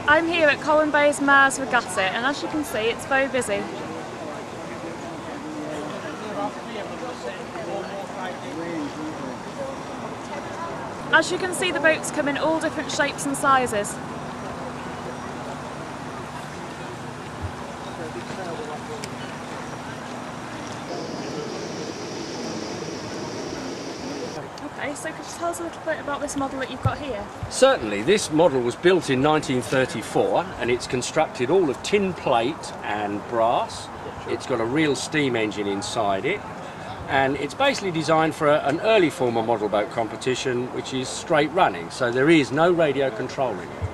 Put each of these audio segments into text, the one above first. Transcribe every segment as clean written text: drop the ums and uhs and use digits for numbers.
I'm here at Colwyn Bay's Mars Regatta, and as you can see, it's very busy. As you can see, the boats come in all different shapes and sizes. Okay, so could you tell us a little bit about this model that you've got here? Certainly, this model was built in 1934 and it's constructed all of tin plate and brass. It's got a real steam engine inside it, and it's basically designed for an early form of model boat competition, which is straight running, so there is no radio control in it.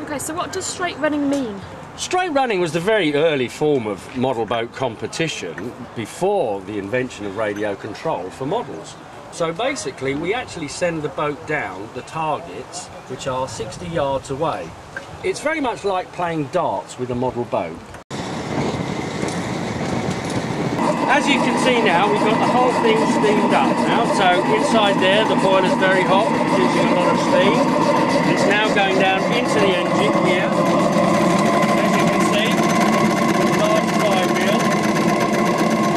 Okay, so what does straight running mean? Straight running was the very early form of model boat competition before the invention of radio control for models. So basically we actually send the boat down the targets, which are 60 yards away. It's very much like playing darts with a model boat. As you can see now, we've got the whole thing steamed up now. So inside there the boiler's very hot, producing a lot of steam. It's now going down into the engine here. As you can see, large flywheel.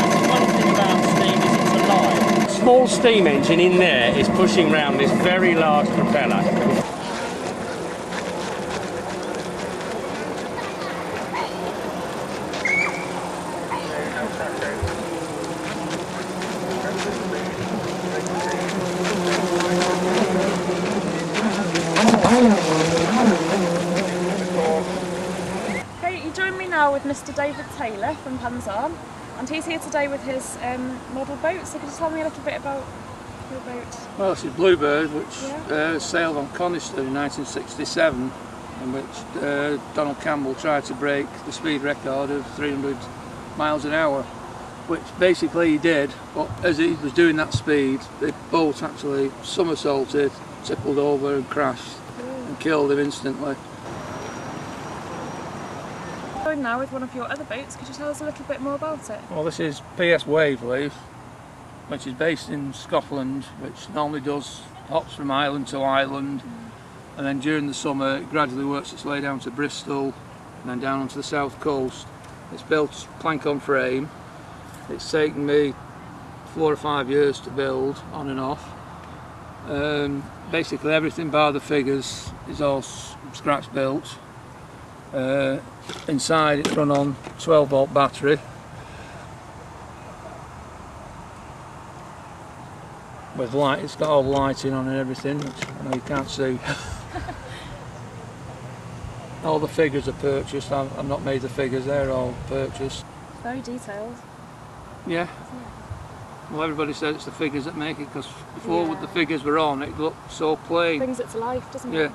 The one thing about steam is it's alive. The small steam engine in there is pushing round this very large propeller. Now with Mr. David Taylor from Panzan, and he's here today with his model boat. So could you tell me a little bit about your boat? Well, this is Bluebird, which sailed on Coniston in 1967, in which Donald Campbell tried to break the speed record of 300 miles an hour, which basically he did, but as he was doing that speed, the boat actually somersaulted, tippled over and crashed and killed him instantly. Now with one of your other boats, could you tell us a little bit more about it? Well, this is PS Waveleaf, which is based in Scotland, which normally does hops from island to island, and then during the summer it gradually works its way down to Bristol and then down onto the south coast. It's built plank on frame. It's taken me 4 or 5 years to build, on and off. Basically everything bar the figures is all scratch built. Inside it's run on 12-volt battery with light. It's got all the lighting on and everything, which I know you can't see. All the figures are purchased. I've not made the figures, they're all purchased. Very detailed. Yeah. Well, everybody says it's the figures that make it, because before with the figures were on it looked so plain. Brings it to life, doesn't it? Yeah.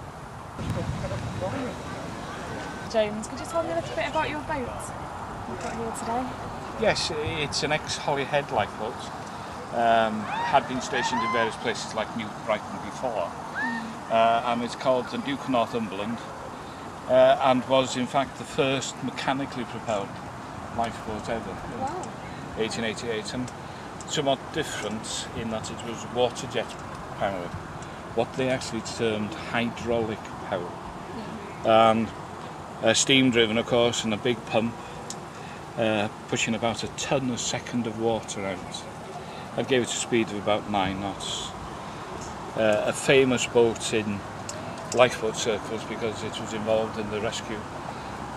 James, could you tell me a little bit about your boat you've got here today? Yes, it's an ex-Holyhead lifeboat. Had been stationed in various places like New Brighton before, and it's called the Duke of Northumberland, and was in fact the first mechanically propelled lifeboat ever in 1888, and somewhat different in that it was water jet powered, what they actually termed hydraulic power. And steam driven, of course, and a big pump pushing about a ton a second of water out. That gave it a speed of about 9 knots. A famous boat in lifeboat circles because it was involved in the rescue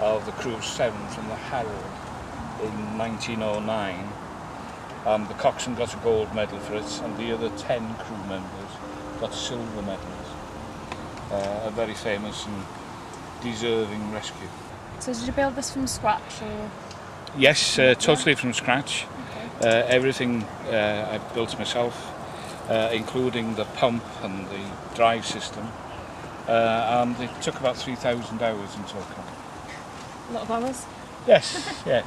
of the crew of 7 from the Harold in 1909. The coxswain got a gold medal for it, and the other 10 crew members got silver medals. A very famous and deserving rescue. So did you build this from scratch, or? Yes, totally from scratch. Okay. Everything I built myself, including the pump and the drive system, and it took about 3,000 hours in total. A lot of hours? Yes, yes.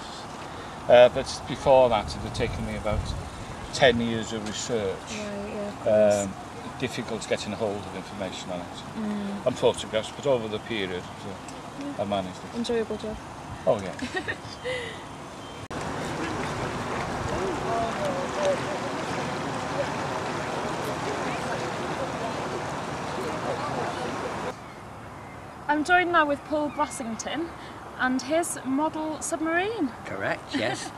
But before that it had taken me about 10 years of research. Right, yeah, difficult getting a hold of information on it, and photographs, but over the period I managed it. Enjoyable job. Oh yeah. I'm joined now with Paul Brassington and his model Submarine. Correct, yes.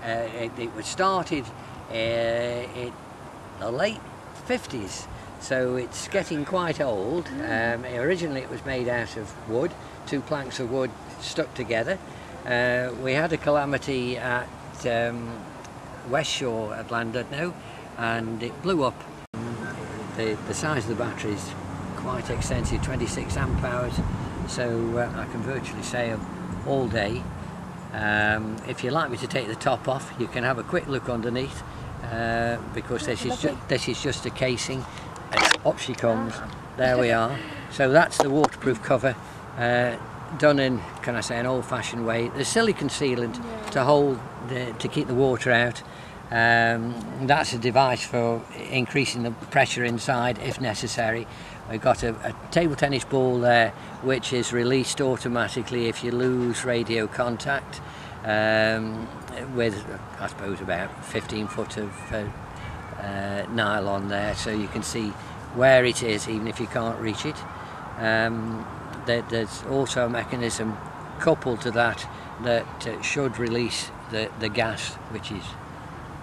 It was started in the late 50s, so it's getting quite old. Originally it was made out of wood, 2 planks of wood stuck together. We had a calamity at West Shore at Llandudno, and it blew up. The size of the battery is quite extensive, 26 amp hours, so I can virtually sail all day. If you'd like me to take the top off, you can have a quick look underneath, because this is just a casing, and up she comes. There we are. So that's the waterproof cover, done in, can I say, an old-fashioned way. There's silicone sealant to hold to keep the water out. That's a device for increasing the pressure inside if necessary. We've got a table tennis ball there, which is released automatically if you lose radio contact, with I suppose about 15 foot of nylon there, so you can see where it is even if you can't reach it. There's also a mechanism coupled to that should release the gas, which is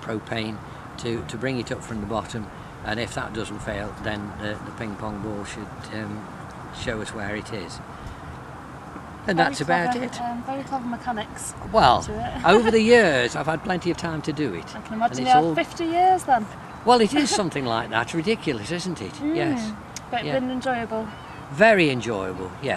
propane, to bring it up from the bottom, and if that doesn't fail, then the ping pong ball should show us where it is. And that's about it. Very clever mechanics. Well, over the years I've had plenty of time to do it. I can imagine you had 50 years then. Well, it is something like that. Ridiculous, isn't it? Yes. But it's been enjoyable. Very enjoyable, yeah.